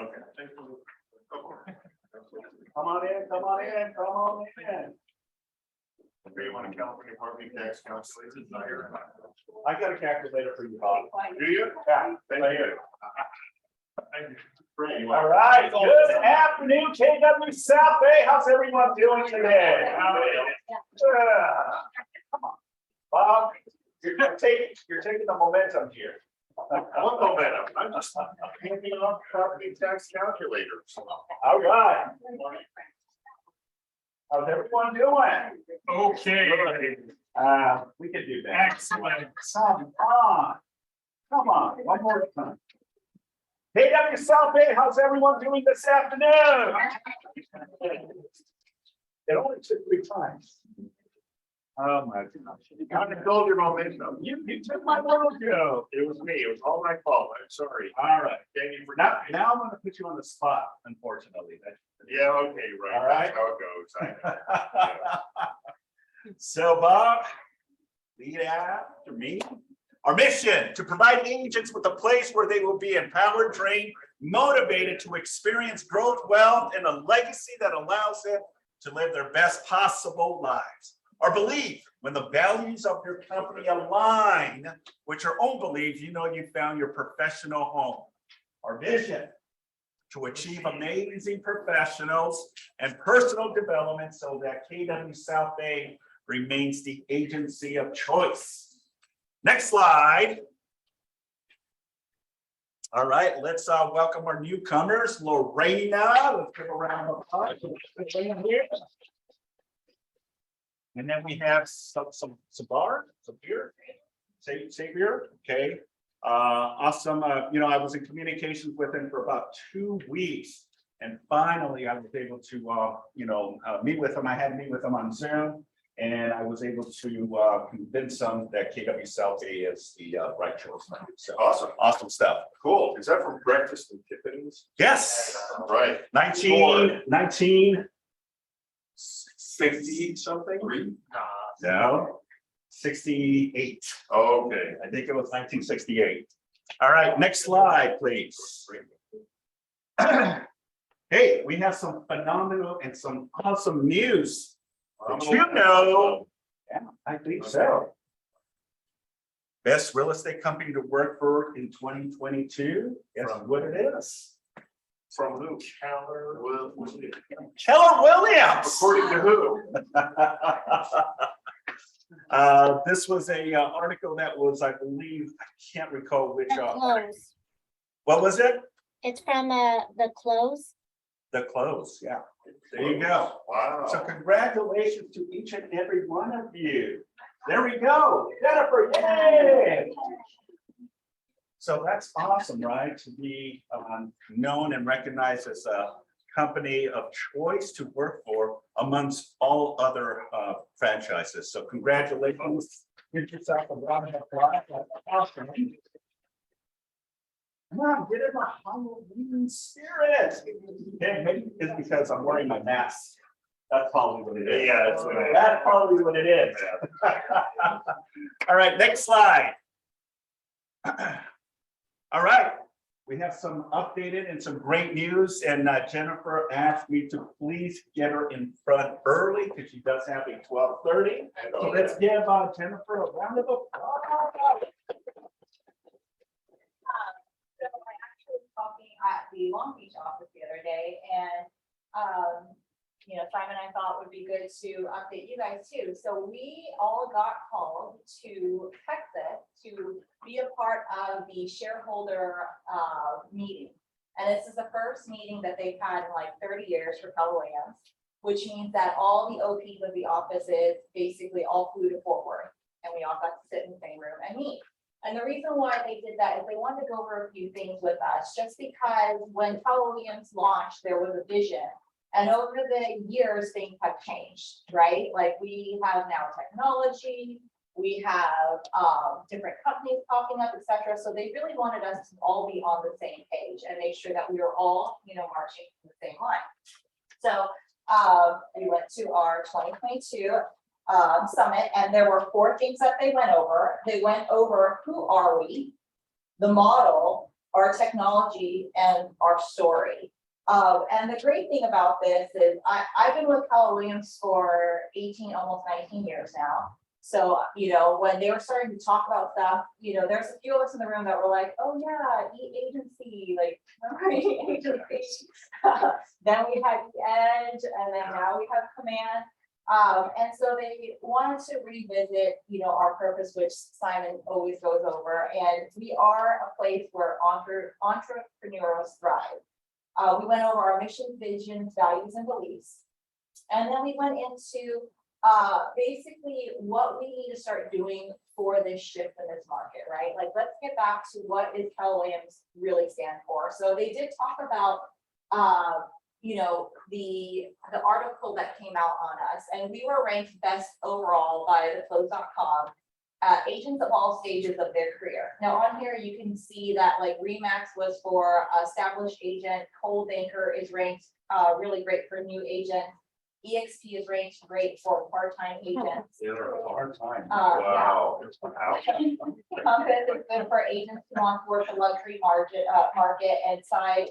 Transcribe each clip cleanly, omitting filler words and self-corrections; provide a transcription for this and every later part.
Okay. Thank you. Come on in, come on in, come on in. Do you want a California property tax calculator? I got a calculator for you, Bob. Do you? Yeah, Thank right you. here. Thank you. Great. All right, good afternoon, KW South Bay. How's everyone doing today? Come on, Bob, you're taking the momentum here. What momentum? I'm just handing off property tax calculators. All right. How's everyone doing? Okay, We can do that. excellent. Come on, one more time. KW South Bay, how's everyone doing this afternoon? It only took 3 times. Oh my gosh. You kind of build your momentum. You took my mojo. It was me. It was all my fault. I'm sorry. All right. Thank you for Now I'm gonna put you on the spot, unfortunately. Yeah, okay, right. All right. That's how it goes. I know. So Bob, lead after me. Our mission to provide agents with a place where they will be empowered, trained, motivated to experience growth, wealth, and a legacy that allows them to live their best possible lives. Our belief, when the values of your company align with your own beliefs, you know you found your professional home. Our vision, to achieve amazing professionals and personal development so that KW South Bay remains the agency of choice. Next slide. All right, let's welcome our newcomers, Lorena. Let's give a round of applause. And then we have some beer, Xavier, okay. Awesome, I was in communications with him for about 2 weeks. And finally, I was able to, meet with him. I had to meet with him on Zoom. And I was able to convince them that KW South Bay is the right choice. So awesome stuff. Cool. Is that from Breakfast and Tiffany's? Yes. All right. 1960 something? No, 68. Okay. I think it was 1968. All right, next slide, please. Hey, we have some phenomenal and some awesome news. Did you know? Yeah, I think so. Best real estate company to work for in 2022. Guess what it is? From who? Keller Williams. Keller Williams. According to who? This was a article that was, I believe, I can't recall which. The close. What was it? It's from the close. The close. Yeah. There you go. Wow. So congratulations to each and every one of you. There we go. Jennifer, yay! So that's awesome, right? To be known and recognized as a company of choice to work for amongst all other franchises. So congratulations. Give yourself a round of applause. That's awesome. Come on, get in the Halloween spirit. Okay, maybe it's because I'm wearing my mask. That's probably what it is. Yeah, that's what it is. That's probably what it is. All right, next slide. All right, we have some updated and some great news, and Jennifer asked me to please get her in front early because she does have a 12:30. So let's give Jennifer a round of applause. So I actually was talking at the Long Beach office the other day, and Simon, I thought would be good to update you guys too. So we all got called to Texas to be a part of the shareholder meeting. And this is the first meeting that they've had in like 30 years for Keller Williams, which means that all the OPs of the offices basically all flew to Fort Worth, and we all got to sit in the same room and meet. And the reason why they did that is they wanted to go over a few things with us, just because when Keller Williams launched, there was a vision. And over the years, things have changed, right? Like we have now technology, we have different companies popping up, etc. So they really wanted us to all be on the same page and make sure that we were all, marching in the same line. So we went to our 2022 summit, and there were 4 things that they went over. They went over who are we, the model, our technology and our story. And the great thing about this is I've been with Keller Williams for 18, almost 19 years now. So, you know, when they were starting to talk about stuff, you know, there's a few of us in the room that were like, oh yeah, e-agency, like, remember e-agency? Then we had Edge, and then now we have Command. And so they wanted to revisit, you know, our purpose, which Simon always goes over, and we are a place where entrepreneurs thrive. We went over our mission, vision, values, and beliefs. And then we went into basically what we need to start doing for this shift in this market, right? Like, let's get back to what is Keller Williams really stand for. So they did talk about, you know, the article that came out on us, and we were ranked best overall by theclose.com. Agents of all stages of their career. Now on here, you can see that like Remax was for established agent, Cold Anchor is ranked really great for new agent. EXP is ranked great for part-time agents. They're a hard time. Wow. Compass is good for agents who want to work the luxury market, and Side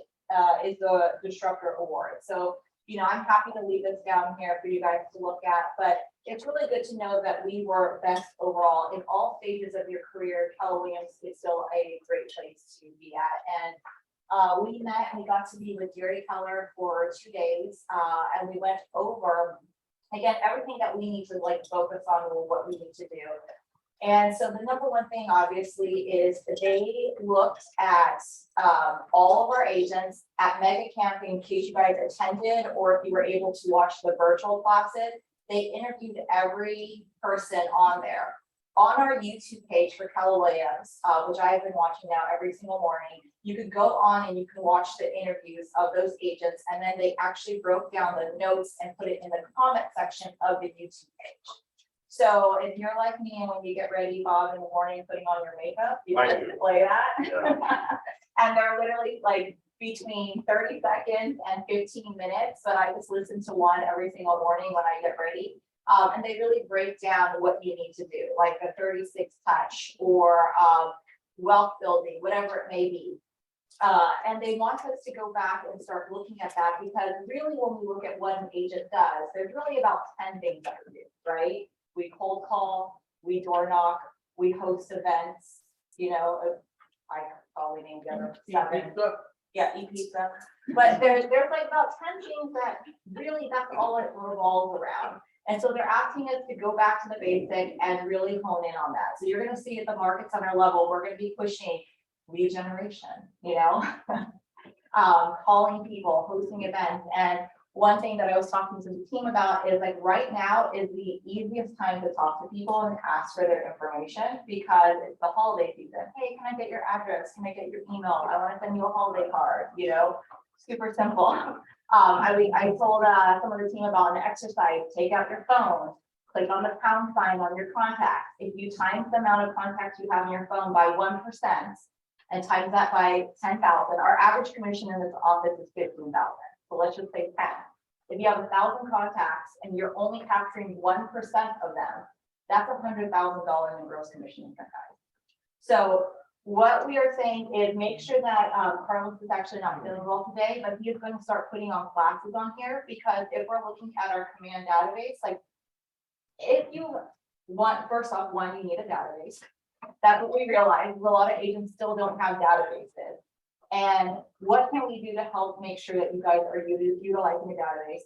is the Disruptor Award. So, you know, I'm happy to leave this down here for you guys to look at, but it's really good to know that we were best overall in all stages of your career. Keller Williams is still a great place to be at. And we met and we got to be with Jerry Keller for 2 days, and we went over, again, everything that we need to like focus on and what we need to do. And so the number one thing obviously is that they looked at all of our agents at Mega Camp, in case you guys attended or if you were able to watch the virtual classes. They interviewed every person on there. On our YouTube page for Keller Williams, which I have been watching now every single morning, you could go on and you can watch the interviews of those agents, and then they actually broke down the notes and put it in the comment section of the YouTube page. So if you're like me and when you get ready, Bob, in the morning, putting on your makeup, you I can do. play that. Yeah. And they're literally like between 30 seconds and 15 minutes, but I just listen to one every single morning when I get ready. And they really break down what you need to do, like a 36 touch or wealth building, whatever it may be. And they want us to go back and start looking at that, because really when we look at what an agent does, there's really about 10 things that we do, right? We cold call, we door knock, we host events, you know, I probably named the other 7. Yeah, e-pizza. But there's like about 10 things that really that's all it revolves around. And so they're asking us to go back to the basic and really hone in on that. So you're going to see at the market center level, we're going to be pushing lead generation, you know, calling people, hosting events. And one thing that I was talking to the team about is like right now is the easiest time to talk to people and ask for their information, because it's the holiday season. Hey, can I get your address? Can I get your email? I want to send you a holiday card, you know, super simple. I told some of the team about an exercise. Take out your phone, click on the pound sign on your contacts. If you times the amount of contacts you have on your phone by 1% and times that by 10,000, our average commission in this office is 15,000. So let's just say 10. If you have 1,000 contacts and you're only capturing 1% of them, that's $100,000 in gross commission income. So what we are saying is make sure that Carlos is actually not feeling well today, but he is going to start putting on classes on here, because if we're looking at our command database, like if you want, first off, one, you need a database. That's what we realize. A lot of agents still don't have databases. And what can we do to help make sure that you guys are utilizing the database?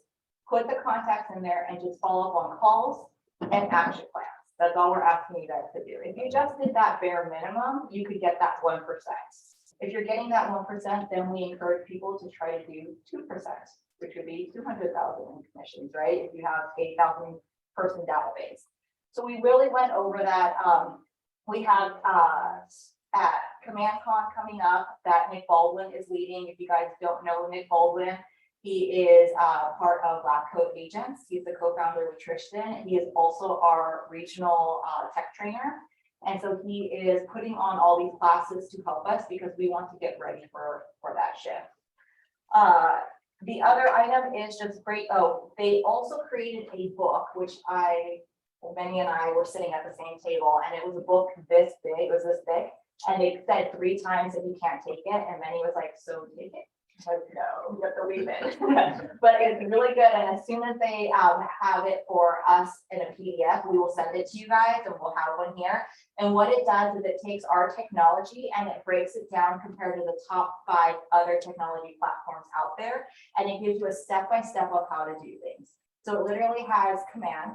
Put the contacts in there and just follow up on calls and action plans. That's all we're asking you guys to do. If you just did that bare minimum, you could get that 1%. If you're getting that 1%, then we encourage people to try to do 2%, which would be 200,000 in commissions, right? If you have 8,000 person database. So we really went over that. We have at CommandCon coming up that Nick Baldwin is leading. If you guys don't know Nick Baldwin, he is part of Black Coat Agents. He's the co-founder with Tristan. He is also our regional tech trainer. And so he is putting on all these classes to help us, because we want to get ready for that shift. The other item is just great. Oh, they also created a book, which Benny and I were sitting at the same table, and it was a book this big. It was this big. And they said 3 times that you can't take it, and Manny was like, so take it. I was like, no, you have to leave it. But it's really good, and as soon as they have it for us in a PDF, we will send it to you guys, and we'll have one here. And what it does is it takes our technology and it breaks it down compared to the top 5 other technology platforms out there, and it gives you a step-by-step of how to do things. So it literally has command,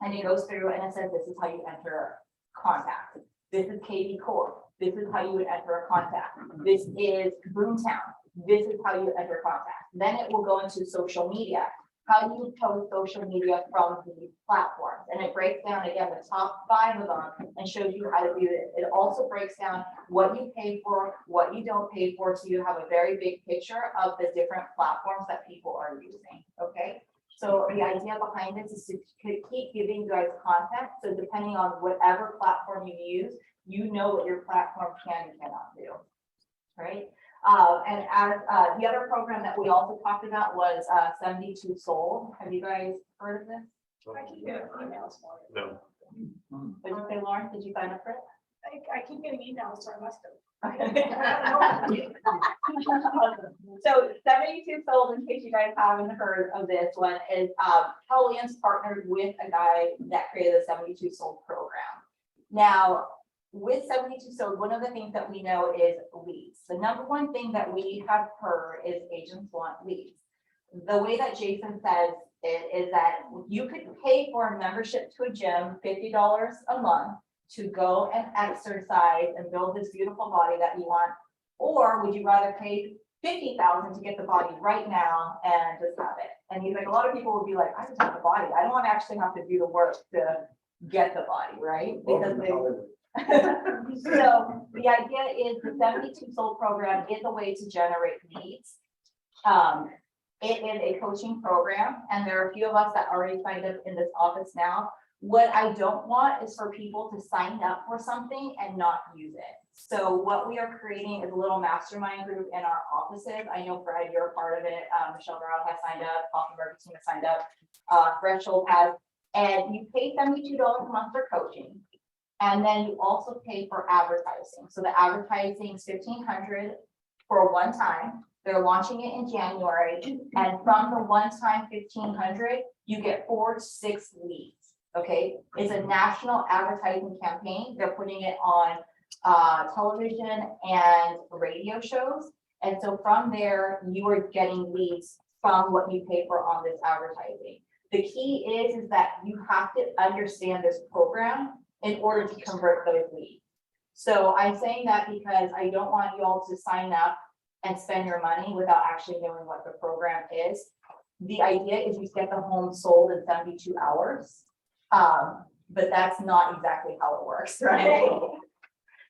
and it goes through and it says, this is how you enter contact. This is KV Core. This is how you would enter a contact. This is Boomtown. This is how you enter contact. Then it will go into social media. How do you post social media from these platforms? And it breaks down again the top 5 of them and shows you how to do it. It also breaks down what you pay for, what you don't pay for, so you have a very big picture of the different platforms that people are using. Okay. So the idea behind this is to keep giving you guys content. So depending on whatever platform you use, you know what your platform can and cannot do. Right. And as the other program that we also talked about was 72 Sold. Have you guys heard of this? I keep getting emails for it. No. What did you say, Lauren? Did you sign up for it? I keep getting emails, so I must have. So 72 Sold, in case you guys haven't heard of this one, is Hellions partnered with a guy that created the 72 Sold program. Now, with 72 Sold, one of the things that we know is leads. The number one thing that we have heard is agents want leads. The way that Jason says it is that you could pay for a membership to a gym, $50 a month, to go and exercise and build this beautiful body that you want, or would you rather pay $50,000 to get the body right now and just have it? And he's like, a lot of people would be like, I just want the body. I don't want to actually have to do the work to get the body, right? Because they. So the idea is the 72 Sold program is a way to generate leads. It is a coaching program, and there are a few of us that already signed up in this office now. What I don't want is for people to sign up for something and not use it. So what we are creating is a little mastermind group in our offices. I know Fred, you're a part of it. Michelle Brown has signed up, Hoffenberg team has signed up, Threshold has, and you pay $72 a month for coaching. And then you also pay for advertising. So the advertising is $1,500 for one time. They're launching it in January. And from the one-time $1,500, you get 4 to 6 leads. Okay, it's a national advertising campaign. They're putting it on television and radio shows. And so from there, you are getting leads from what you pay for on this advertising. The key is that you have to understand this program in order to convert those leads. So I'm saying that because I don't want you all to sign up and spend your money without actually knowing what the program is. The idea is you get the home sold in 72 hours. But that's not exactly how it works, right?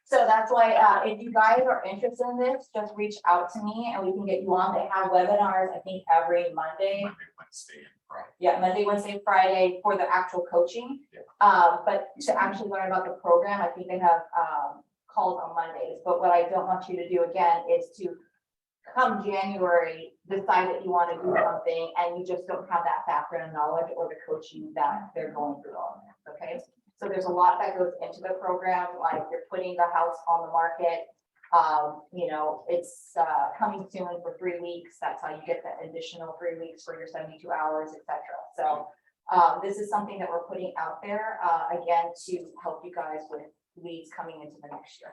So that's why, if you guys are interested in this, just reach out to me and we can get you on. They have webinars, I think, every Monday. Wednesday, and Friday. Yeah, Monday, Wednesday, Friday for the actual coaching. Yeah. But to actually learn about the program, I think they have calls on Mondays. But what I don't want you to do again is to come January, decide that you want to do something and you just don't have that background knowledge or the coaching that they're going through on this, okay? So there's a lot that goes into the program, like you're putting the house on the market. You know, it's coming soon for 3 weeks. That's how you get the additional 3 weeks for your 72 hours, etc. So this is something that we're putting out there, again, to help you guys with leads coming into the next year.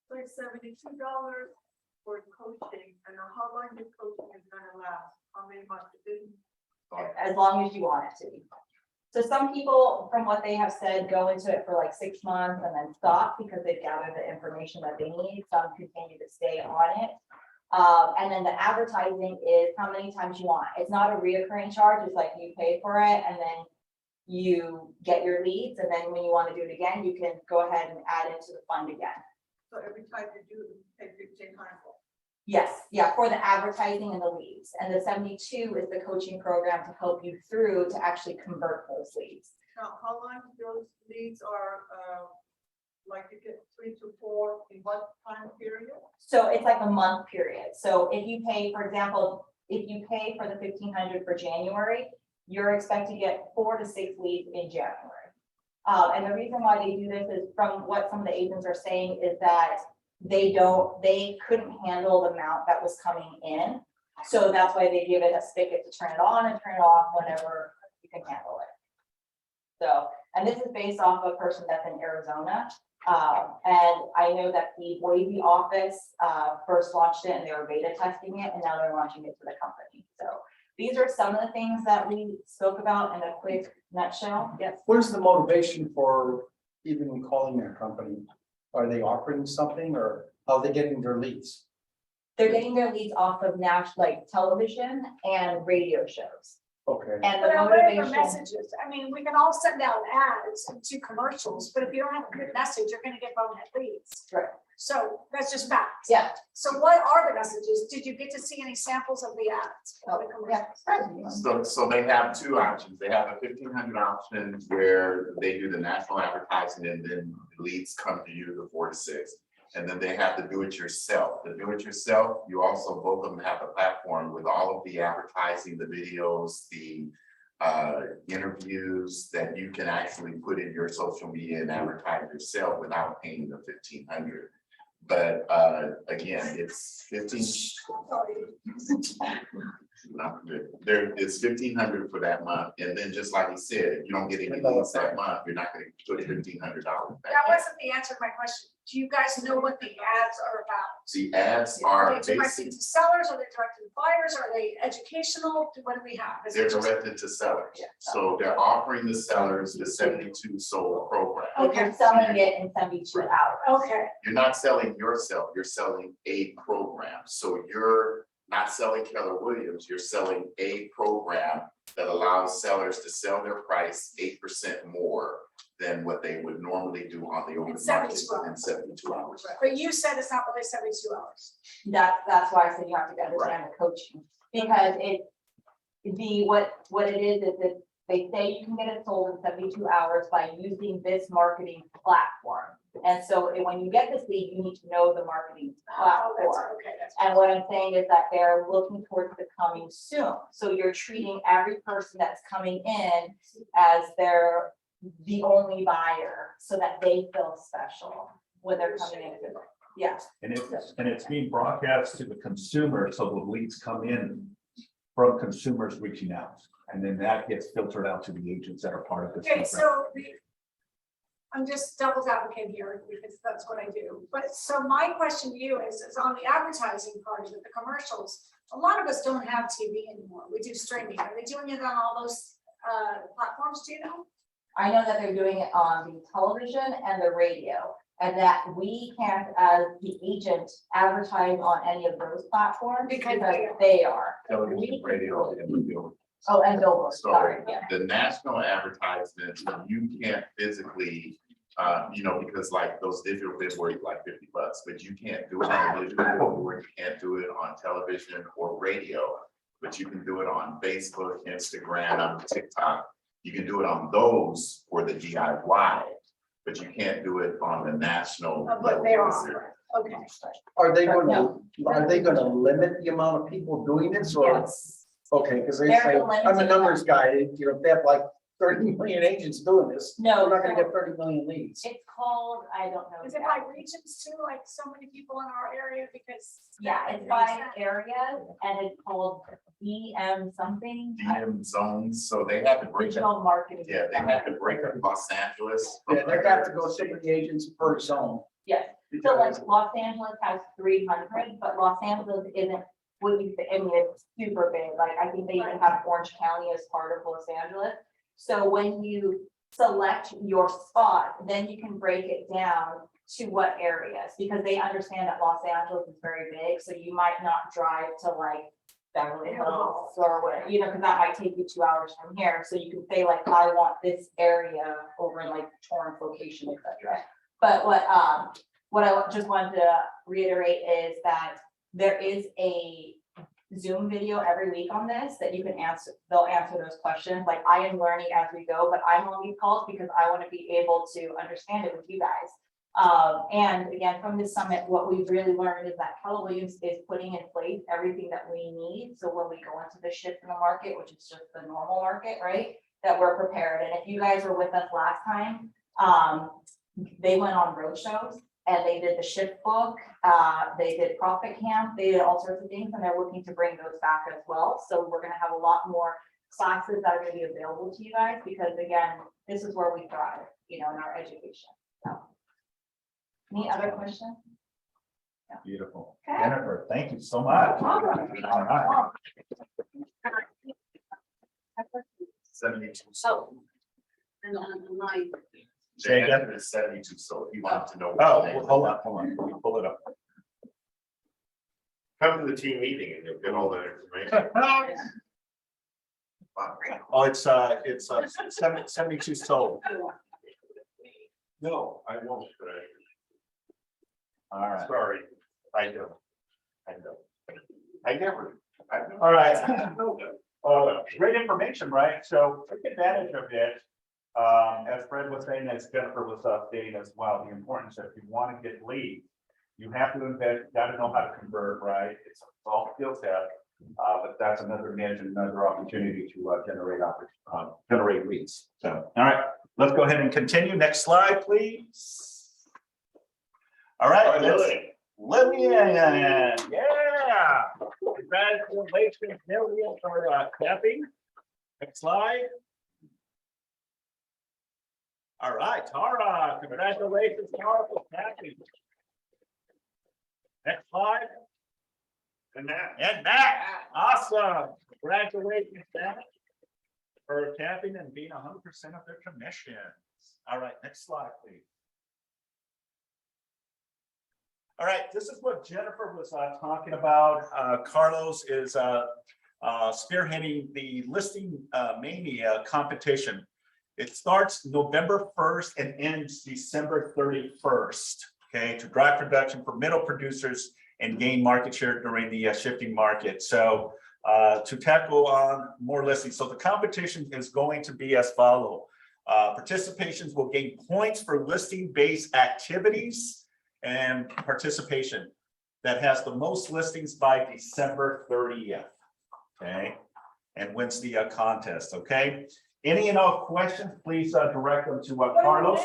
So it's $72 for coaching, and how long this coaching is gonna last? How many months? As long as you want it to be. So some people, from what they have said, go into it for like 6 months and then stop because they've gathered the information that they need. Some continue to stay on it. And then the advertising is how many times you want. It's not a reoccurring charge. It's like you pay for it and then you get your leads. And then when you want to do it again, you can go ahead and add into the fund again. So every time you do, you pay $1,500. Yes, yeah, for the advertising and the leads. And the 72 is the coaching program to help you through to actually convert those leads. Now, how long those leads are, like you get 3 to 4 in what time period? So it's like a month period. So if you pay, for example, if you pay for the $1,500 for January, you're expected to get 4 to 6 leads in January. And the reason why they do this is from what some of the agents are saying is that they couldn't handle the amount that was coming in. So that's why they give it a spigot to turn it on and turn it off whenever you can handle it. So, and this is based off of a person that's in Arizona. And I know that the Boise office first launched it and they were beta testing it, and now they're launching it to the company. So these are some of the things that we spoke about in a quick nutshell. Yes. What is the motivation for even calling their company? Are they offering something, or how are they getting their leads? They're getting their leads off of national, like television and radio shows. Okay, And the But what are the motivation, messages? I mean, we can all send out ads and do commercials, but if you don't have a good message, you're gonna get bonehead leads. Right. So that's just facts. yeah. So what are the messages? Did you get to see any samples of the ads? Oh, of the commercials? So they have two options. They have a 1,500 option where they do the national advertising and then leads come to you, the 4 to 6. And then they have the do-it-yourself. The do-it-yourself, you also, both of them have a platform with all of the advertising, the videos, the interviews that you can actually put in your social media and advertise yourself without paying the 1,500. But again, it's 15. Not good. There, it's 1,500 for that month, and then just like he said, if you don't get any leads that month, you're not gonna put $1,500 back. That wasn't the answer to my question. Do you guys know what the ads are about? The ads Are are they directed basic, to sellers? Are they directed to buyers? Are they educational? What do we have? Is it they're just- directed to sellers. Yeah. So they're offering the sellers the 72 sold program. Like you're selling it in 72 hours. Okay, You're not selling yourself, you're selling a program. So you're not selling Keller Williams, you're selling a program that allows sellers to sell their price 8% more than what they would normally do on the open In market 72 hours. in 72 hours. but you said it's not really 72 hours. That's why I said you have to understand the coaching, because what it is that they say you can get it sold in 72 hours by using this marketing platform. And so when you get this lead, you need to know the marketing Oh, that's platform. okay. That's And what I'm saying is that they're looking towards the coming soon. So you're treating every person that's coming in as the only buyer, so that they feel special when they're coming in. Yeah. And it's being broadcast to the consumer, so the leads come in from consumers reaching out. And then that gets filtered out to the agents that are part of this. Okay, program. so I'm just devil's advocate here because that's what I do. But so my question to you is on the advertising part of it, the commercials, a lot of us don't have TV anymore. We do streaming. Are they doing it on all those platforms? Do you know? I know that they're doing it on the television and the radio, and that we can't, as the agent, advertise on any of those platforms Because they are. Television, radio, and radio. Oh, and billboard, So sorry, yeah. the national advertisement, you can't physically, because like those digital billboards like $50, but you can't do it on a digital billboard, you can't do it on television or radio, but you can do it on Facebook, Instagram, TikTok. You can do it on those for the DIY, but you can't do it on the national. But they level. are. Okay. are they gonna limit the amount of people doing this, or? Yes. Okay, because they They're say, I'm a limiting numbers guy, if they have like 30 million agents doing this, No, we're not gonna get 30 million leads. it's called, I don't know. Is it by regions too? Like so many people in our area because. Yeah, it's by areas, and it's called DM something. DM zones, so they have to break up, Digital marketing. yeah, they have to break up Los Angeles. Yeah, they got to go so many agents per zone. Yes, so like because- Los Angeles has 300, but Los Angeles isn't what you say, I mean, it's super big, like, I think they even have Orange County as part of Los Angeles. So when you select your spot, then you can break it down to what areas, because they understand that Los Angeles is very big, so you might not drive to like Beverly Hills or whatever, because that might take you 2 hours from here, so you can say like, I want this area over in like Torrance location, etc. But what I just wanted to reiterate is that there is a Zoom video every week on this that you can answer, they'll answer those questions. Like I am learning as we go, but I'm on these calls because I want to be able to understand it with you guys. And again, from this summit, what we've really learned is that Keller Williams is putting in place everything that we need. So when we go into the shift in the market, which is just the normal market, right? That we're prepared. And if you guys were with us last time, They went on road shows and they did the shift book, they did profit camp, they did all sorts of things, and they're looking to bring those back as well. So we're gonna have a lot more classes that are gonna be available to you guys, because again, this is where we thrive, you know, in our education, so. Any other questions? Beautiful. Okay. Jennifer, thank you so much. All right. 72. Oh. And on the line. Say The again? answer is 72, so he wanted to know. Oh, well, hold on, let me pull it up. Come to the team meeting and you'll get all that information. Oh, it's 72 sold. No, I won't, but All right. sorry, I don't. I never. All right. Great information, right? So take advantage of it. As Fred was saying, as Jennifer was stating as well, the importance that if you want to get leads, you have to invest, got to know how to convert, right? It's all skill set. But that's another niche and another opportunity to generate leads. So, all right, let's go ahead and continue. Next slide, please. All right, Lillian, yeah. Congratulations, Lillian, for capping. Next slide. All right, Tara, congratulations, Tara, for capping. Next slide. And that, And Matt, awesome. Congratulations, Matt, for capping and being 100% of their commissions. All right, next slide, please. All right, this is what Jennifer was talking about. Carlos is spearheading the listing mania competition. It starts November 1st and ends December 31st. Okay, to drive production for middle producers and gain market share during the shifting market. So to tackle on more listings. So the competition is going to be as follows. Participations will gain points for listing-based activities and participation that has the most listings by December 30th. Okay, and wins the contest. Okay, any and all questions, please direct them to Carlos.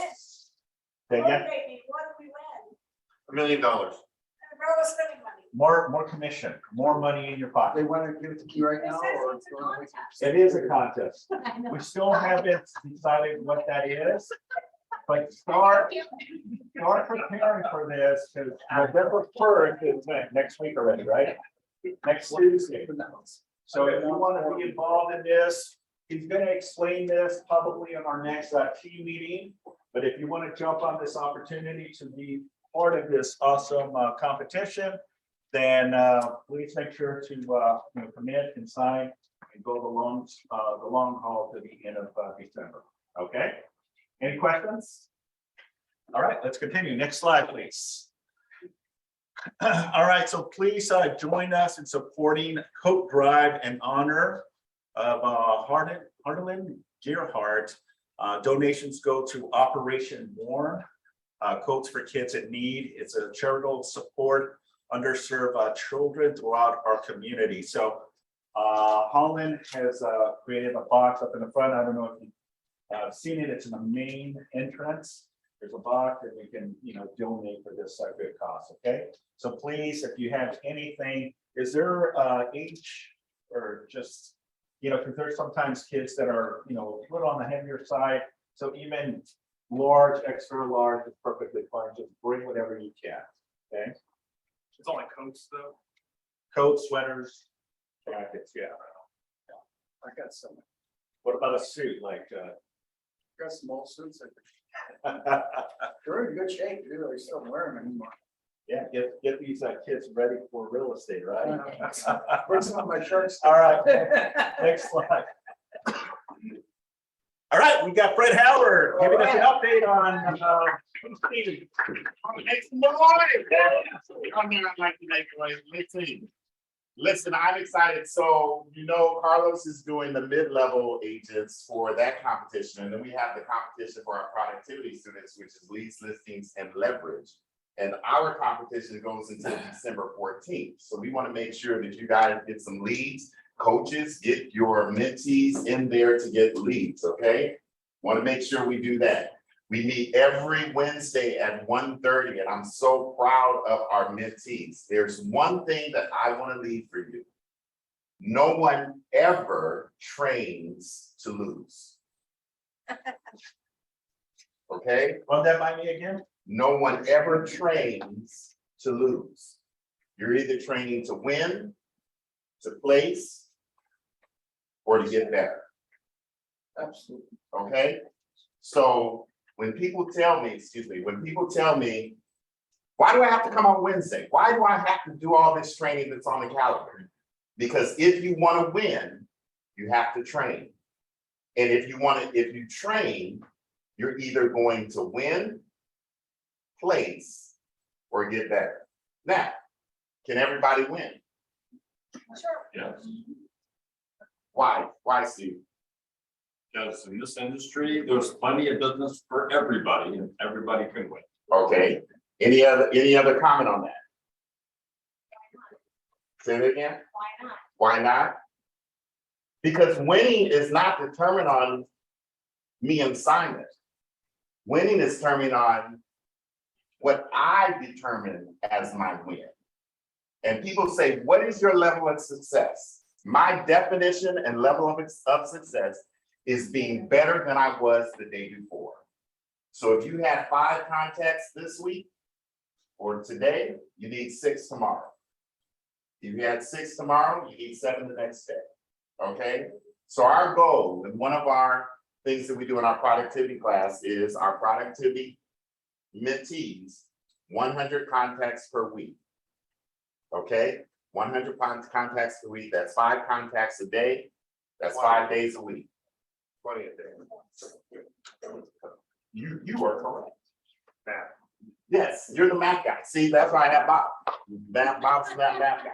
Say again. What do we win? $1 million. And we're all spending money. More commission, more money in your pocket. They want to give it to you right It now says or? it's a contest. It is a contest. I know. We still haven't decided what that is. But start preparing for this, because November 1st is next week already, right? Next Tuesday. So if you want to be involved in this, he's going to explain this publicly on our next team meeting. But if you want to jump on this opportunity to be part of this awesome competition, then please make sure to commit and sign and go the long haul to the end of December. Okay. Any questions? All right, let's continue. Next slide, please. All right, so please join us in supporting Coat Drive in honor of Harlan Gearhart. Donations go to Operation Warm, Coats for Kids in Need. It's a charitable support underserved children throughout our community. So Harlan has created a box up in the front. I don't know if you I've seen it, it's in the main entrance. There's a box that you can, donate for this good cause, okay? So please, if you have anything, is there age or just, because there's sometimes kids that are, a little on the heavier side. So even large, extra large is perfectly fine. Just bring whatever you can, okay? It's only coats though. Coats, sweaters, jackets, yeah. I got some, What about a suit like, got some old suits. They're in good shape, too. I still wear them anymore. yeah, get these kids ready for real estate, right? Put some of my shirts. All right, next slide. All right, we got Fred Howard giving us an update on. Next morning. I'm here, I'd like to make it. Listen, I'm excited. So, Carlos is doing the mid-level agents for that competition. And then we have the competition for our productivity students, which is leads, listings, and leverage. And our competition goes until December 14th. So we want to make sure that you guys get some leads. Coaches, get your mentees in there to get leads, okay? Want to make sure we do that. We meet every Wednesday at 1:30, and I'm so proud of our mentees. There's one thing that I want to leave for you. No one ever trains to lose. Okay? Run that by me again? No one ever trains to lose. You're either training to win, to place, or to get better. Absolutely. Okay? So when people tell me, why do I have to come on Wednesday? Why do I have to do all this training that's on the calendar? Because if you want to win, you have to train. And if you train, you're either going to win, place, or get better. Now, can everybody win? Sure. Yes, Why? Why, Steve? because in this industry, there's plenty of business for everybody and everybody can win. Okay, any other comment on that? Say it again? Why not? Why not? Because winning is not determined on me and Simon. Winning is determined on what I determine as my win. And people say, what is your level of success? My definition and level of success is being better than I was the day before. So if you had 5 contacts this week or today, you need 6 tomorrow. If you had 6 tomorrow, you need 7 the next day. Okay? So our goal, and one of our things that we do in our productivity class is our productivity mentees, 100 contacts per week. Okay? 100 contacts per week, that's 5 contacts a day, that's 5 days a week. 20 a day. You are correct. Math. Yes, you're the math guy. See, that's why I have Bob. Bob's the math guy.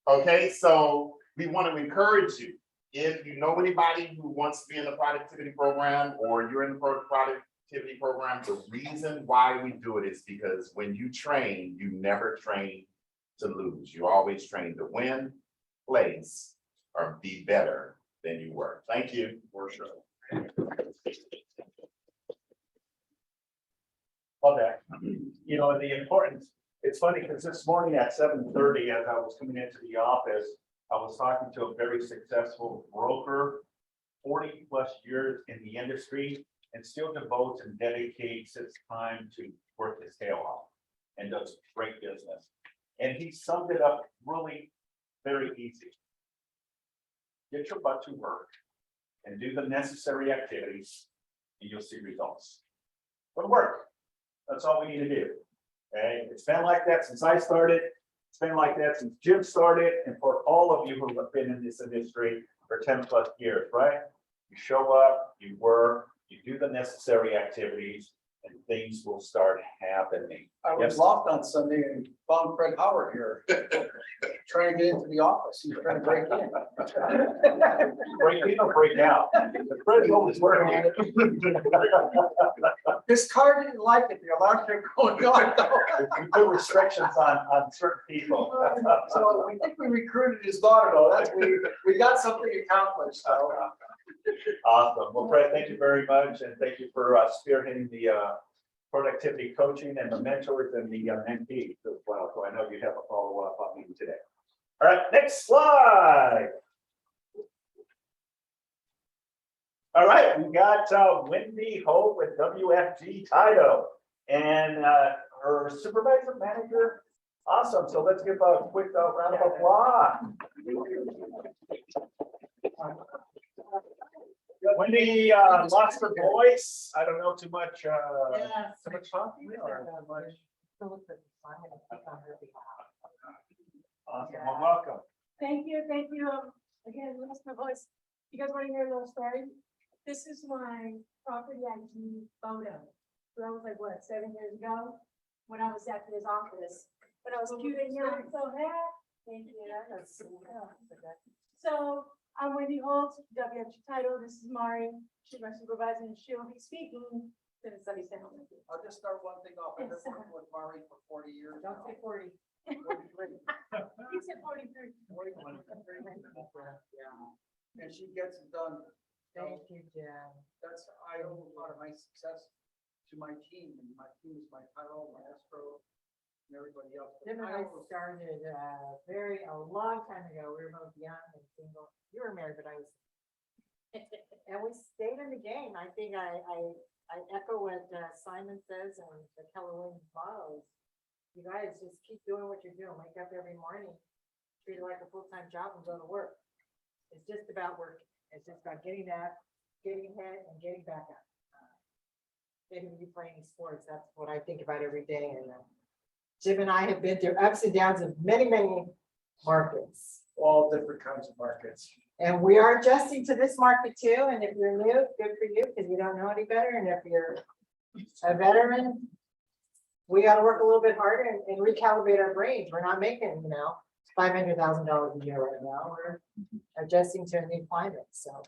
Okay, so we want to encourage you. If you know anybody who wants to be in the productivity program or you're in the productivity program, the reason why we do it is because when you train, you never train to lose. You always train to win, place, or be better than you were. Thank you. For sure. Okay, you know, the importance, it's funny because this morning at 7:30, as I was coming into the office, I was talking to a very successful broker, 40+ years in the industry, and still devotes and dedicates his time to work his tail off and does great business. And he summed it up really very easy. Get your butt to work and do the necessary activities, and you'll see results. Go to work. That's all we need to do. Okay, it's been like that since I started. It's been like that since Jim started, and for all of you who have been in this industry for 10+ years, right? You show up, you work, you do the necessary activities, and things will start happening. I was Yes. lost on Sunday and found Fred Howard here. Trying to get into the office. He's trying to break in. Break in or break out? The Fred's always working. His car didn't like it. The alarm kept going on. We put restrictions on certain people. So we think we recruited his daughter though. We got something accomplished. So. Awesome. Well, Fred, thank you very much, and thank you for spearheading the productivity coaching and the mentors and the mentees as well. So I know you have a follow-up on me today. All right, next slide. All right, we got Wendy Hope with WFG Title and her supervisor manager. Awesome. So let's give a quick round of applause. Wendy lost her voice. I don't know too much. Too much talking or too much? Awesome. Well, welcome. Thank you. Again, lost my voice. You guys want to hear a little story? This is my property ID photo. So that was like, what, 7 years ago? When I was at his office. When I was cute and young, so thank you. So I'm Wendy Holt, WFG Title. This is Mari. She's my supervisor and she'll be speaking to the study center. I'll just start one thing off. I've been working with Mari for 40 years. Don't say 40. 43. You said 43. 41. And she gets it done. Thank you, Jen. That's, I owe a lot of my success to my team, and my team is my title, my escrow, and everybody else. But Jim and I title is- started, a long time ago, we were both young and single, you were married, but I was. And we stayed in the game, I think I echo what Simon says and the Keller Williams model is, you guys just keep doing what you're doing, wake up every morning, treat it like a full-time job and go to work. It's just about working, it's just about getting up, getting ahead and getting back up. Maybe when you play any sports, that's what I think about every day, and Jim and I have been through ups and downs of many, many markets. All different kinds of markets. And we are adjusting to this market too, and if you're new, good for you, because you don't know any better, and if you're a veteran, we gotta work a little bit harder and recalibrate our brains, we're not making, $500,000 a year right now, we're adjusting to a new climate, so,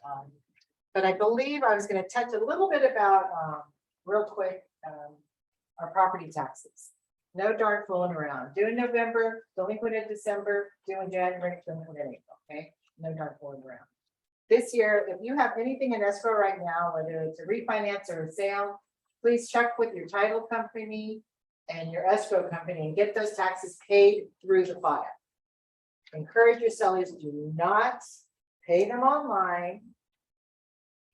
but I believe I was gonna touch a little bit about, real quick, our property taxes. No darn fooling around, due in November, delinquent in December, due in January, delinquent in April, okay? No darn fooling around. This year, if you have anything in escrow right now, whether it's a refinance or a sale, please check with your title company and your escrow company and get those taxes paid through the file. Encourage your sellers, do not pay them online.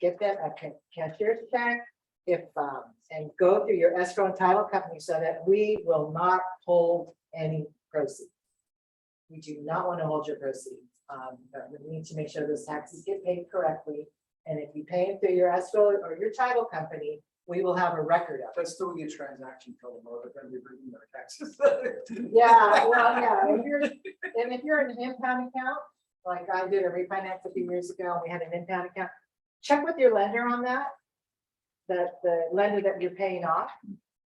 Get them a cashier's check and go through your escrow and title company so that we will not hold any proceeds. We do not want to hold your proceeds, but we need to make sure those taxes get paid correctly. And if you pay them through your escrow or your title company, we will have a record of it. That's doing a transaction for them, or they're gonna be bringing their taxes. Yeah, well, yeah, if you're in an impound account, like I did a refinance a few years ago, we had an impound account. Check with your lender on that. The lender that you're paying off,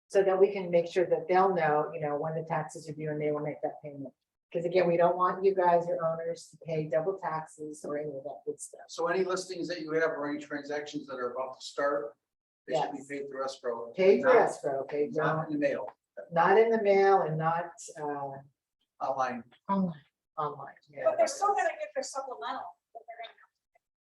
so that we can make sure that they'll know, when the taxes are due and they will make that payment. Because again, we don't want you guys or owners to pay double taxes or any of that good stuff. So any listings that you have or any transactions that are about to start, they should be Yes. paid through escrow. Paid through not- escrow, paid Not in the mail, not in the mail and not online. online. yeah. But they're still gonna get their supplemental. But they're gonna-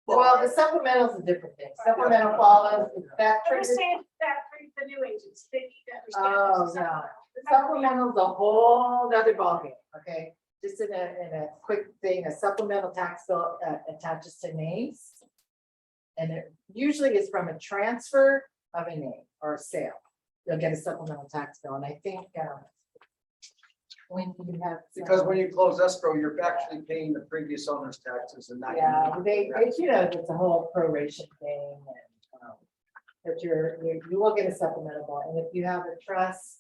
Well, the supplemental is a different thing. Supplemental follows, that triggers. Understand that for the new agents, they need to understand. Oh, there's a no. supplemental. Supplemental is a whole nother ballgame, okay? Just in a quick thing, a supplemental tax bill attaches to names. And it usually is from a transfer of a name or a sale. You'll get a supplemental tax bill, and I think, when you have. Because when you close escrow, you're actually paying the previous owner's taxes and not. Yeah, it's a whole proration thing, and, that you will get a supplemental bill, and if you have a trust,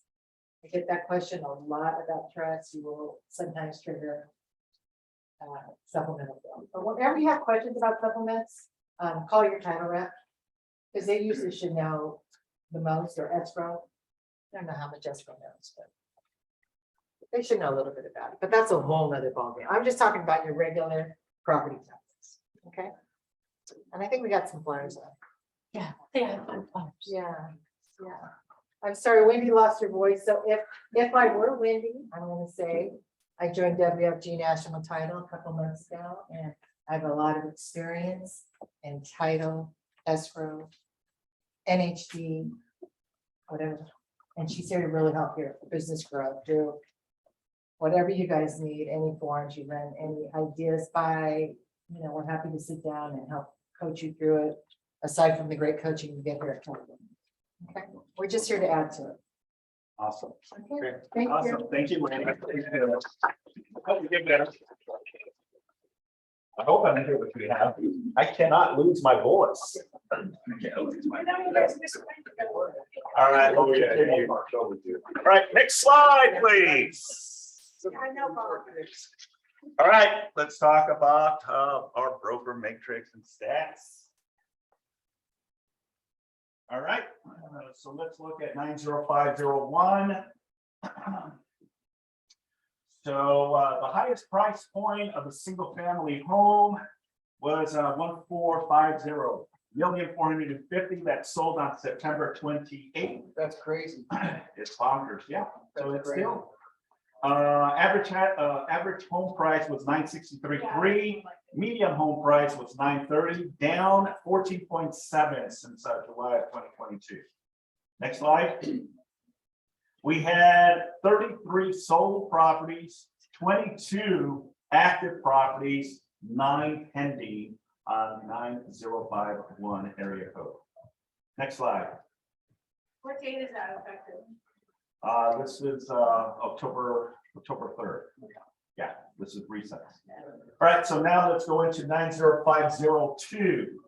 I get that question a lot about trust, you will sometimes trigger supplemental bill. But whenever you have questions about supplements, call your title rep, because they usually should know the most, or escrow. I don't know how much escrow knows, but they should know a little bit about it, but that's a whole nother ballgame. I'm just talking about your regular property taxes, okay? And I think we got some flyers on. Yeah. Yeah. I'm sorry, Wendy lost her voice, so if I were Wendy, I'm gonna say, I joined WFG National Title a couple months ago, and I have a lot of experience in title, escrow, NHD, whatever. And she's here to really help your business grow through whatever you guys need, any forms you run, any ideas we're happy to sit down and help coach you through it, aside from the great coaching you get here at Keller. Okay, we're just here to add to it. Awesome. Okay, thank you. Awesome. Thank you, Wendy. Hope you get better. I hope I'm here with you now. I cannot lose my voice. I know you guys miss Wendy. All right. All right, next slide, please. I know, Bob. All right, let's talk about our broker matrix and stats. All right, so let's look at 90501. So the highest price point of a single family home was 1,450,450 that sold on September 28th. That's crazy. It's bonkers, yeah. So That's it's great. still. Average home price was 963.3, median home price was 930, down 14.7 since July of 2022. Next slide. We had 33 sold properties, 22 active properties, 9 pending on 9051 area code. Next slide. What date is that effective? This is October 3rd. Yeah, this is recent. All right, so now let's go into 90502.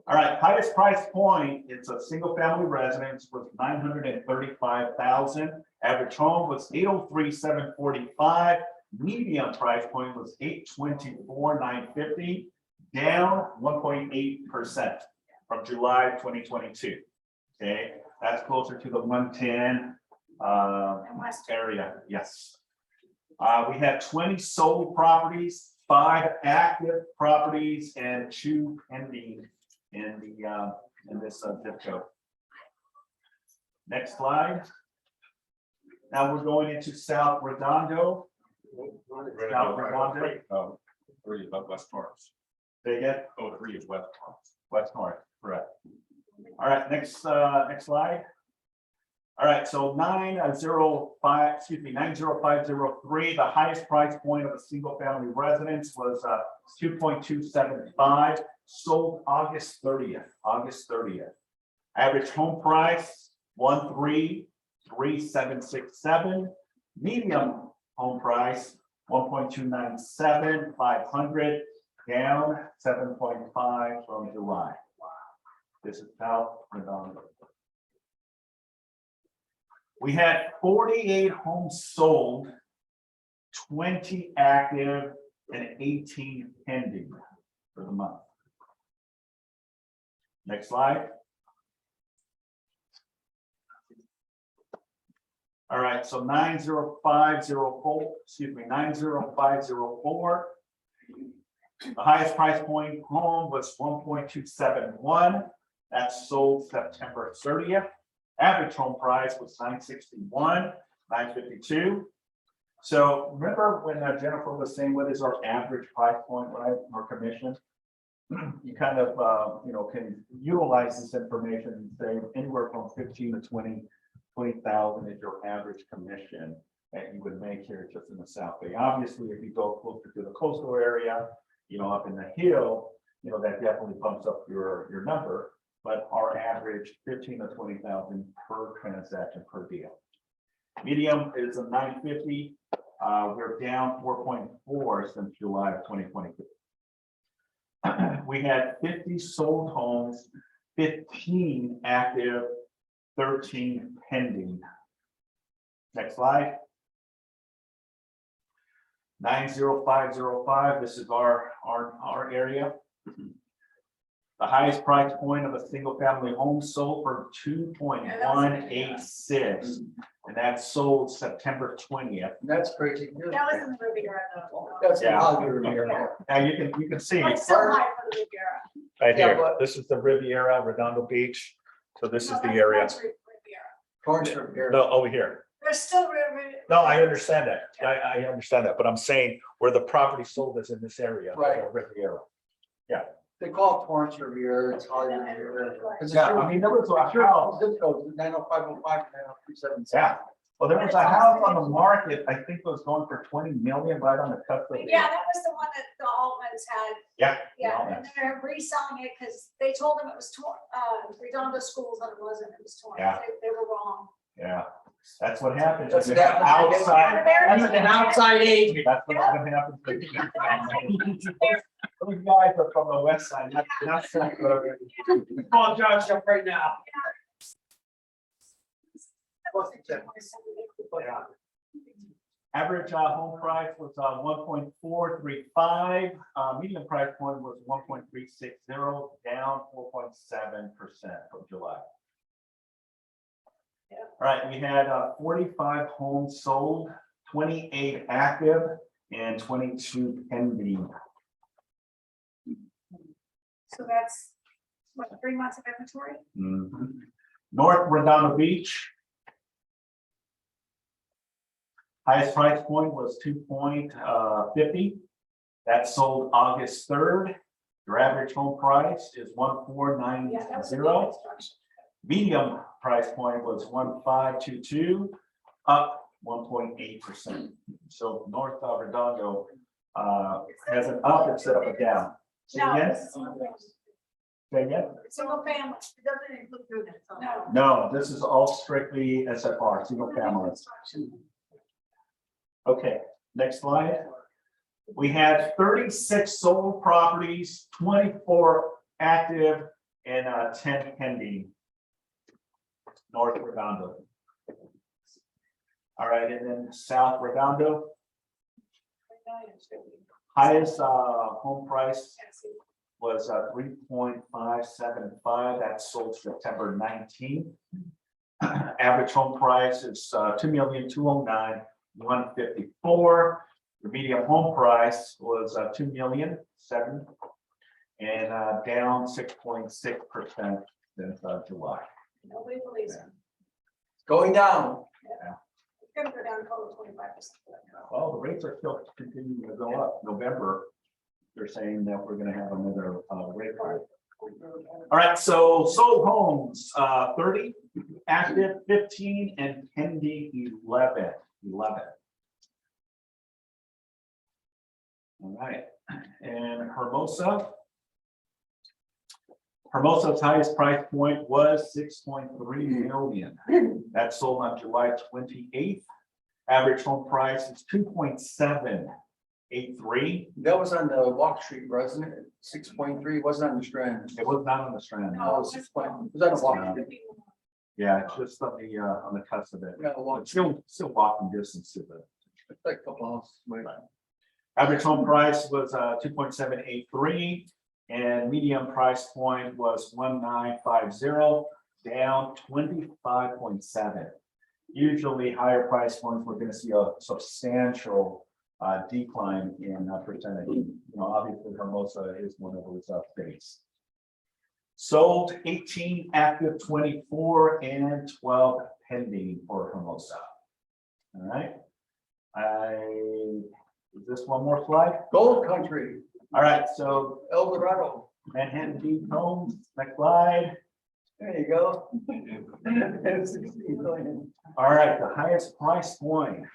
All right, highest price point, it's a single family residence with 935,000. Average home was 803,745. Medium price point was 824,950, down 1.8% from July 2022. Okay, that's closer to the 110 area. Yes. We had 20 sold properties, 5 active properties, and 2 pending in this zip code. Next slide. Now we're going into South Redondo. South Redondo. 3 above West Torrance. Say again? 3 is West Torrance. West North, correct. All right, next slide. All right, so 90503, the highest price point of a single family residence was 2.275, sold August 30th. Average home price 1,33767. Medium home price 1.297, 500, down 7.5 from July. This is South Redondo. We had 48 homes sold, 20 active, and 18 pending for the month. Next slide. All right, so 90504. The highest price point home was 1.271. That's sold September 30th. Average home price was 961, 952. So remember when Jennifer was saying what is our average price point, right, or commission? You kind of, can utilize this information and say anywhere from 15 to 20,000 is your average commission that you would make here just in the South Bay. Obviously, if you go closer to the coastal area, up in the hill, that definitely bumps up your number. But our average 15 to 20,000 per transaction per deal. Medium is a 950. We're down 4.4 since July of 2022. We had 50 sold homes, 15 active, 13 pending. Next slide. 90505. This is our area. The highest price point of a single family home sold for 2.186, and that sold September 20th. That's crazy. That was in the Riviera though. That's Yeah. how you're here. Now you can see It's so high for the Riviera. right Yeah, here. but- This is the Riviera, Redondo Beach. So this No, is the that's- area. that's Riviera. Torrance Riviera. No, over here. There's still Riviera. No, I understand that. I understand that, but I'm saying where the property sold is in this area. Right. Riviera. They call it Torrance Riviera, it's Hollywood Riviera. Yeah, I mean, there was a house. Zip code 90505, 90377. Yeah. Well, there was a house on the market, I think it was going for 20 million right on the cusp of. Yeah, that was the one that the Altmans had. Yeah. Yeah, and they're reselling it because they told them it was Redondo Schools, and it wasn't, it was torn. Yeah. They were wrong. Yeah, that's what happens. That's when you have outside. That's an outside agent. That's what's gonna happen. Those guys are from the west side, not south. Call Josh up right now. Yeah. Average home price was 1.435. Median price point was 1.360, down 4.7% from July. All right, we had 45 homes sold, 28 active, and 22 pending. So that's, what, 3 months of inventory? Mhm. North Redondo Beach. Highest price point was 2.50. That sold August 3rd. Your average home price is Yeah, that was the 1,490. construction. Medium price point was 1522, up 1.8%. So North Redondo has an up instead of a down. Say No, again? this is Say again? It single family, doesn't include units. no. No, this is all strictly SFR, single family. Okay, next slide. We had 36 sold properties, 24 active, and 10 pending. North Redondo. All right, and then South Redondo, highest home price was 3.575. That sold September 19th. Average home price is 2,209,154. The median home price was 2,000,007 and down 6.6% since July. Nobody believes it. Going down. It's gonna go down total 25%. Well, the rates are still continuing to go up. November, they're saying that we're going to have another rate hike. All right, so sold homes, 30, active 15, and pending 11. All right, and Hermosa's highest price point was 6.3 million. That sold on July 28th. Average home price is 2.783. That was on the Walk Street, wasn't it? 6.3, wasn't on the Strand. It was not on the Strand. No, it was 6 point, it was on the Walk Street. Yeah, it's just on the cusp of it. Yeah, Walk But still walking distance to the. It's like a couple houses. Wait. Average home price was 2.783 and median price point was 1950, down 25.7. Usually higher price points, we're going to see a substantial decline in percentage. You know, obviously Hermosa is one of those states. Sold 18, active 24, and 12 pending for Hermosa. All right. Is this one more slide? Gold Country, All right, so El Dorado. Manhattan Beach Homes, next slide. There you go. 16 million. All right, the highest price point,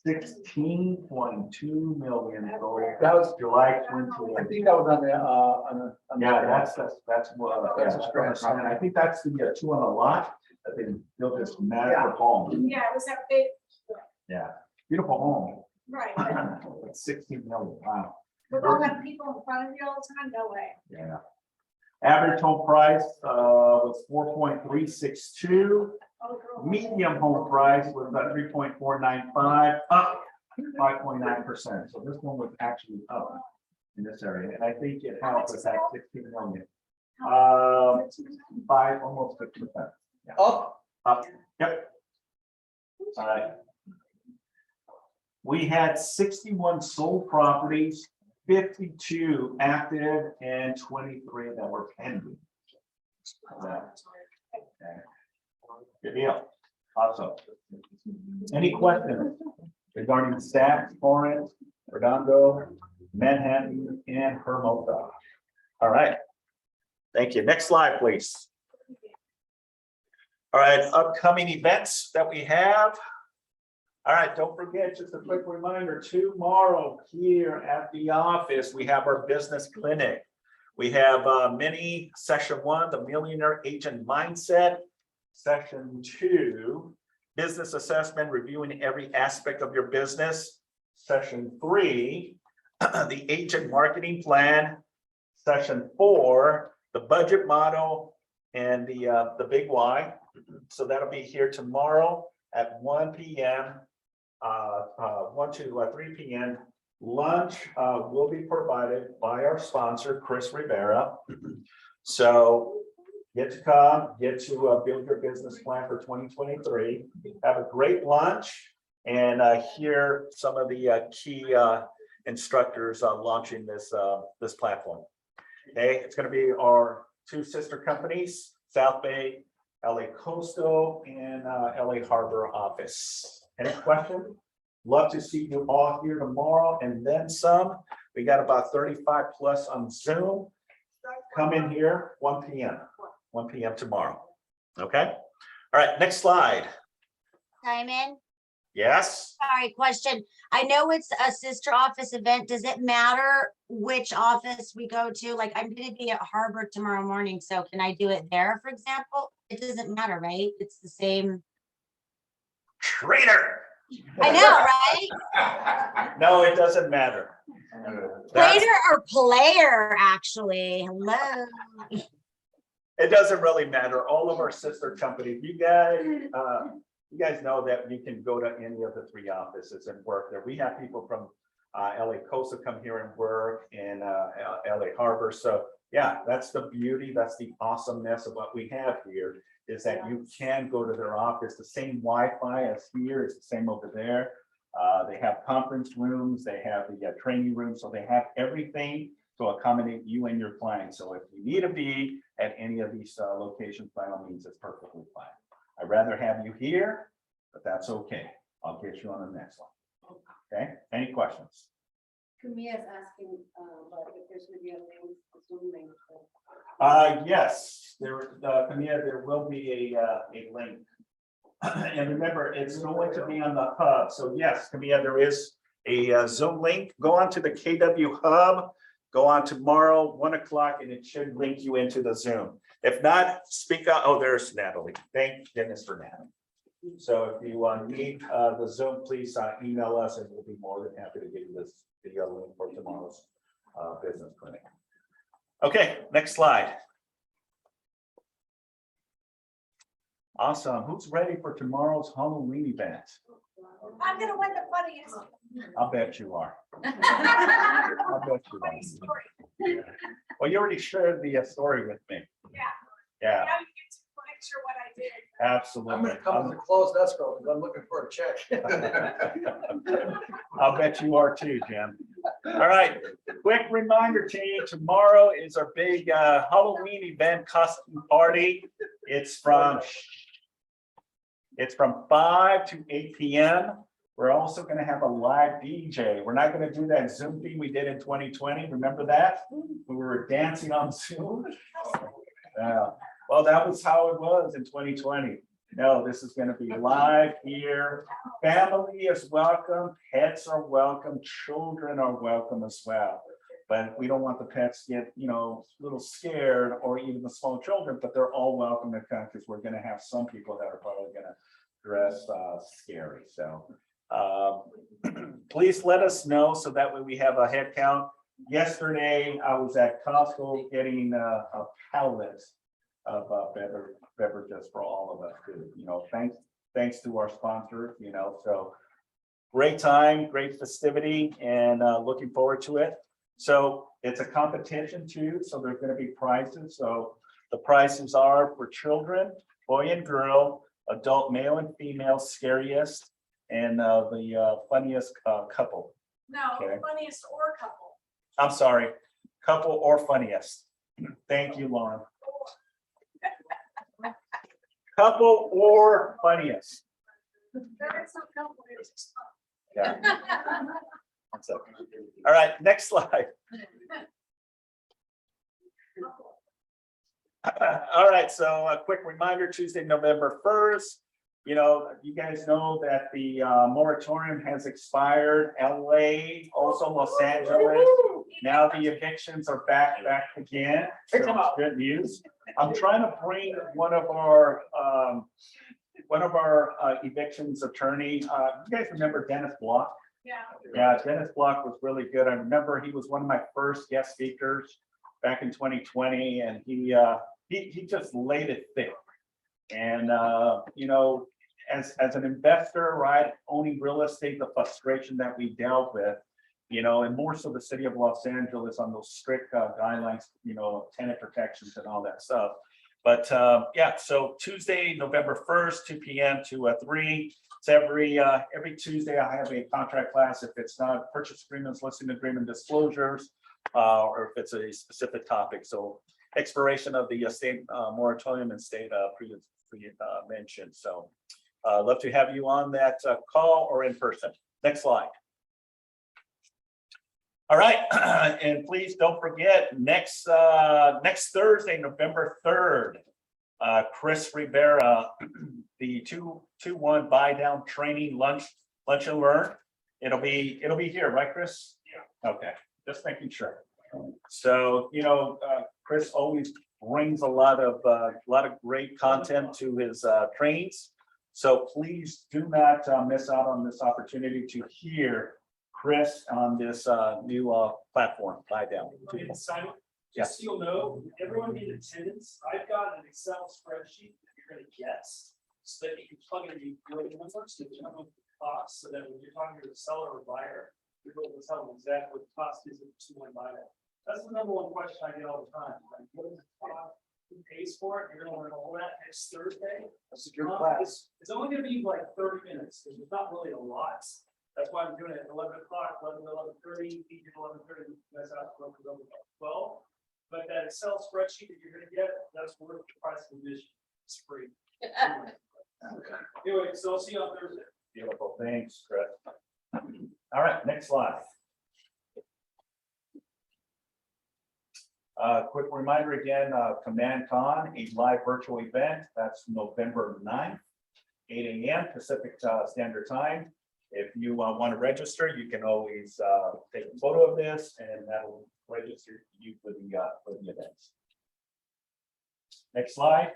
16.2 million. So That was, July I 20th. think that was on the, Yeah, that's what, That's a yeah, stretch. and I think that's the two on the lot that they built this massive home. Yeah, it was that big, Yeah, beautiful home. right, Like 16 million, wow. with all that people in front of you all the time, no way. Yeah. Average home price was 4.362. Oh, girl. Medium home price was about 3.495, up 5.9%. So this one was actually up in this area, and I think it helped with that 16 million. 5, almost 50%. up. Yep. All right. We had 61 sold properties, 52 active, and 23 that were pending. Okay. Good deal. Awesome. Any questions regarding Saks, Torrance, Redondo, Manhattan, and Hermosa? All right. Thank you. Next slide, please. All right, upcoming events that we have. All right, don't forget, just a quick reminder, tomorrow here at the office, we have our business clinic. We have mini session 1, the Millionaire Agent Mindset. Session 2, business assessment, reviewing every aspect of your business. Session 3, the agent marketing plan. Session 4, the budget model and the big why. So that'll be here tomorrow at 1 p.m. 1 to 3 p.m. Lunch will be provided by our sponsor, Chris Rivera. So get to come, get to build your business plan for 2023. Have a great lunch and hear some of the key instructors launching this platform. Okay, it's going to be our 2 sister companies, South Bay, LA Coastal, and LA Harbor office. Any questions? Love to see you all here tomorrow and then some. We got about 35 plus on Zoom. Come in here 1 p.m. 1 p.m. tomorrow. Okay, all right, next slide. Simon, Yes, sorry, question. I know it's a sister office event. Does it matter which office we go to? Like, I'm gonna be at Harbor tomorrow morning, so can I do it there, for example? It doesn't matter, right? It's the same. traitor. I know, right? No, it doesn't matter. That's- Player or player, actually. Hello. It doesn't really matter. All of our sister companies, you guys know that you can go to any of the 3 offices and work there. We have people from LA Costa come here and work in LA Harbor. So yeah, that's the beauty, that's the awesomeness of what we have here, is that you can go to their office. The same Wi-Fi as here is the same over there. They have conference rooms, they have the training room, so they have everything to accommodate you and your clients. So if you need to be at any of these locations, by all means, it's perfectly fine. I'd rather have you here, but that's okay. I'll get you on the next one. Okay, any questions? Kamia's asking, about if there's gonna be a link, a Zoom link. Yes, Camilla, there will be a link. And remember, it's going to be on the hub. So yes, Camilla, there is a Zoom link. Go on to the KW Hub, go on tomorrow, 1 o'clock, and it should link you into the Zoom. If not, speak out. Oh, there's Natalie. Thank goodness for Natalie. So if you need the Zoom, please email us and we'll be more than happy to give you this video link for tomorrow's business clinic. Okay, next slide. Awesome. Who's ready for tomorrow's Halloween event? I'm gonna win the funniest. I'll bet you are. I'll bet you Funny are. story. Well, you already shared the story with me. Yeah. Yeah, Now you get to picture what I did. absolutely. I'm gonna come to the closed escrow because I'm looking for a check. I'll bet you are too, Jim. All right, quick reminder team, tomorrow is our big Halloween event costume party. It's from 5 to 8 p.m. We're also going to have a live DJ. We're not going to do that Zoom thing we did in 2020. Remember that? We were dancing on Zoom. Well, that was how it was in 2020. No, this is going to be live here. Family is welcome. Pets are welcome. Children are welcome as well. But we don't want the pets to get, a little scared, or even the small children, but they're all welcome to come because we're going to have some people that are probably going to dress scary. So please let us know so that way we have a head count. Yesterday, I was at Costco getting a pallet of beverages for all of us too. Thanks to our sponsor, so great time, great festivity, and looking forward to it. So it's a competition too, so there's going to be prizes. So the prizes are for children, boy and girl, adult male and female, scariest, and the funniest couple. No, Okay. funniest or couple. I'm sorry, couple or funniest. Thank you, Lauren. Couple or funniest. There is some couple. It's just fun. Yeah. One second. All right, next slide. All right, so a quick reminder, Tuesday, November 1st. You guys know that the moratorium has expired. LA, also Los Angeles. Now the evictions are back again. So it's good news. I'm trying to bring one of our evictions attorney. You guys remember Dennis Block? Yeah. Yeah, Dennis Block was really good. I remember he was one of my first guest speakers back in 2020, and he just laid it thick. And as an investor, right, owning real estate, the frustration that we dealt with, and more so the city of Los Angeles on those strict guidelines, tenant protections and all that stuff. But yeah, so Tuesday, November 1st, 2 p.m. to 3. It's every Tuesday I have a contract class. If it's not purchase agreements, listing agreement disclosures, or if it's a specific topic. So expiration of the state moratorium and state mentioned. So love to have you on that call or in person. Next slide. All right, and please don't forget next Thursday, November 3rd, Chris Rivera, the 2-1 buy down training lunch and learn. It'll be here, right, Chris? Yeah. Okay, just making sure. So, Chris always brings a lot of great content to his trainings. So please do not miss out on this opportunity to hear Chris on this new platform, buy down. Simon, Yeah. just so you'll know, everyone in attendance, I've got an Excel spreadsheet that you're gonna guess. So that you can plug in the numbers to determine the cost, so that when you're talking to the seller or buyer, you're able to tell them exactly what the cost is of 2-1 buy that. That's the number one question I get all the time, like, what is the cost? Who pays for it? You're gonna learn all that next Thursday. That's a good class. It's only gonna be like 30 minutes, because there's not really a lot. That's why I'm doing it at 11 o'clock, 11 to 11:30, each at 11:30, that's out to 12. But that Excel spreadsheet that you're gonna get, that's worth the price of admission. It's free. Anyway, so I'll see you on Thursday. Beautiful, thanks, Chris. All right, next slide. Quick reminder again, Command Con, a live virtual event, that's November 9th, 8 a.m. Pacific Standard Time. If you want to register, you can always take a photo of this and that'll register you for the events. Next slide.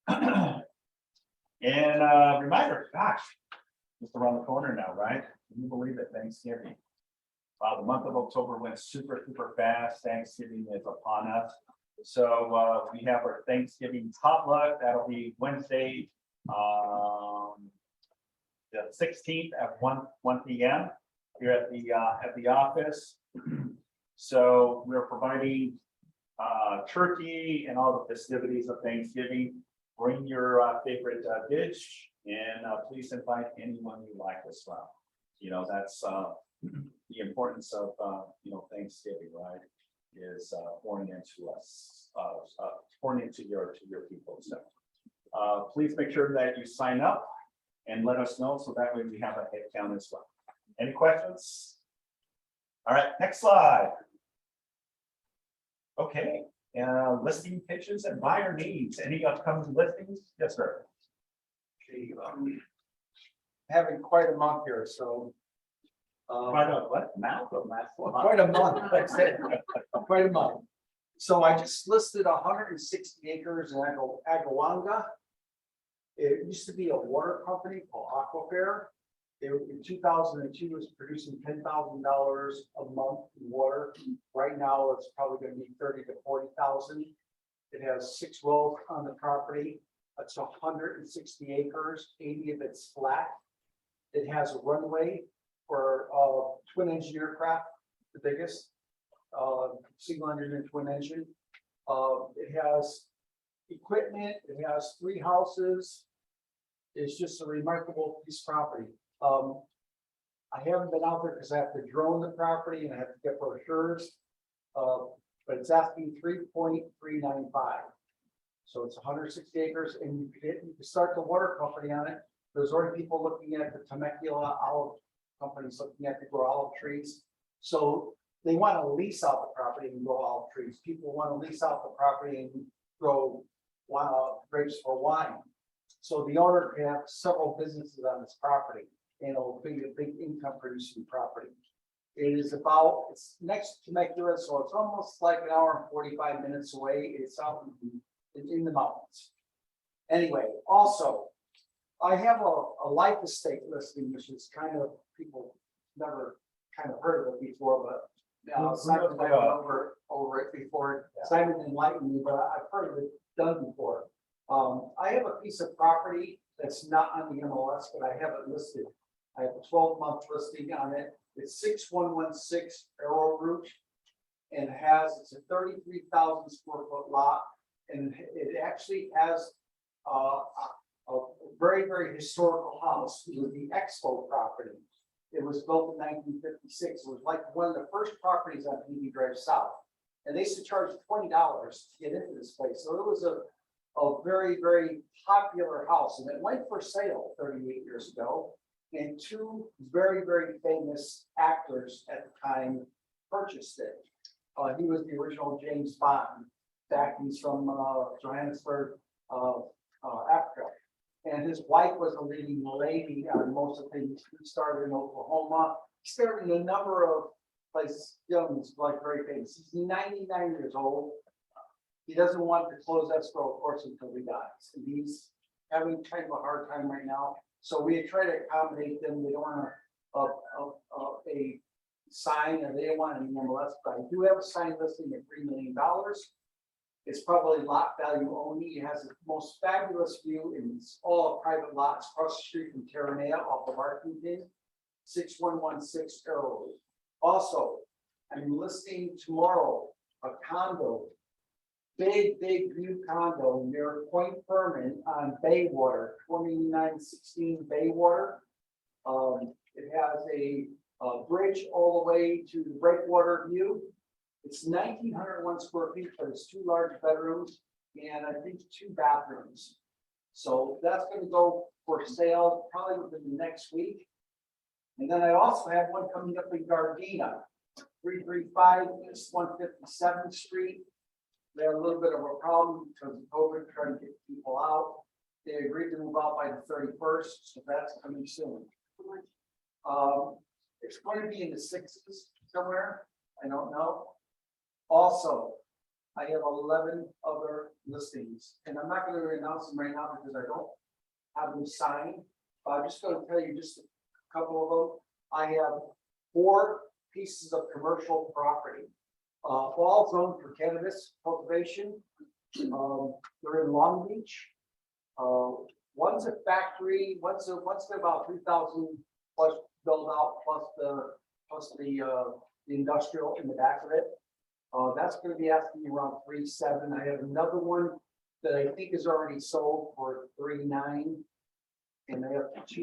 And reminder, gosh, just around the corner now, right? Can you believe it? Thanksgiving. Wow, the month of October went super fast. Thanksgiving is upon us. So we have our Thanksgiving potluck. That'll be Wednesday, the 16th at 1 p.m. here at the office. So we're providing turkey and all the festivities of Thanksgiving. Bring your favorite dish and please invite anyone you like as well. That's the importance of Thanksgiving, right? Is pouring into us, pouring into your people. So please make sure that you sign up and let us know, so that way we have a head count as well. Any questions? All right, next slide. Okay, listing pitches and buyer needs. Any upcoming listings? Yes, sir. Okay, having quite a month here, so. Quite a what? Mouth or mouth? Quite a month, that's it, quite a month. So I just listed 160 acres in Agawanga. It used to be a water company called Aquafair. They were in 2002 was producing $10,000 a month in water. Right now, it's probably going to be 30 to 40,000. It has 6 wells on the property. It's 160 acres, 80 of it's flat. It has a runway for twin engine aircraft, the biggest single engine and twin engine. It has equipment. It has 3 houses. It's just a remarkable piece of property. I haven't been out there because I have to drone the property and I have to get brochures. But it's asking 3.395. So it's 160 acres, and you can start the water company on it. There's already people looking at the Temecula olive companies looking at to grow olive trees. So they want to lease out the property and grow olive trees. People want to lease out the property and grow grapes for wine. So the owner can have several businesses on this property, and it'll be a big income producing property. It's next to Temecula, so it's almost like an hour and 45 minutes away. It's out in the mountains. Anyway, also, I have a life estate listing, which is kind of, people never kind of heard of it before, but Simon and I went over it before. Simon enlightened me, but I've heard of it done before. I have a piece of property that's not on the MLS, but I have it listed. I have a 12-month listing on it. It's 6116 Arrow Route, and it's a 33,000 square foot lot, and it actually has a very, very historical house. It was the Expo property. It was built in 1956. It was like one of the first properties on PV Drive South, and they used to charge $20 to get into this place. So it was a very, very popular house, and it went for sale 38 years ago. And 2 very, very famous actors at the time purchased it. He was the original James Bond. back, he's from Johannesburg, Africa. And his wife was a leading lady on most of the things. He started in Oklahoma, he started in a number of places, Gilman's like very famous. He's 99 years old. He doesn't want to close escrow, of course, until he dies. And he's having kind of a hard time right now. So we try to accommodate them. They don't want a sign, and they don't want an MLS, but I do have a sign listing at $3 million. It's probably lot value only. It has the most fabulous view, and it's all private lots across the street from Terranea off of Arlington, 6116 Arrow. Also, I'm listing tomorrow a condo, big new condo near Point Fermin on Baywater, 2916 Baywater. It has a bridge all the way to the breakwater view. It's 1,901 square feet, but it's 2 large bedrooms and I think 2 bathrooms. So that's gonna go for sale probably within the next week. And then I also have one coming up in Gardena, 335 East 157th Street. They had a little bit of a problem because of COVID, trying to get people out. They agreed to move out by the 31st, so that's coming soon. It's going to be in the 60s somewhere, I don't know. Also, I have 11 other listings, and I'm not going to announce them right now because I don't have them signed. I'm just going to tell you just a couple of them. I have 4 pieces of commercial property. All zoned for cannabis cultivation. They're in Long Beach. One's a factory, one's about 3,000 plus build out, plus the industrial in the back of it. That's gonna be asking me around 3.7. I have another one that I think is already sold for 3.9. And I have 2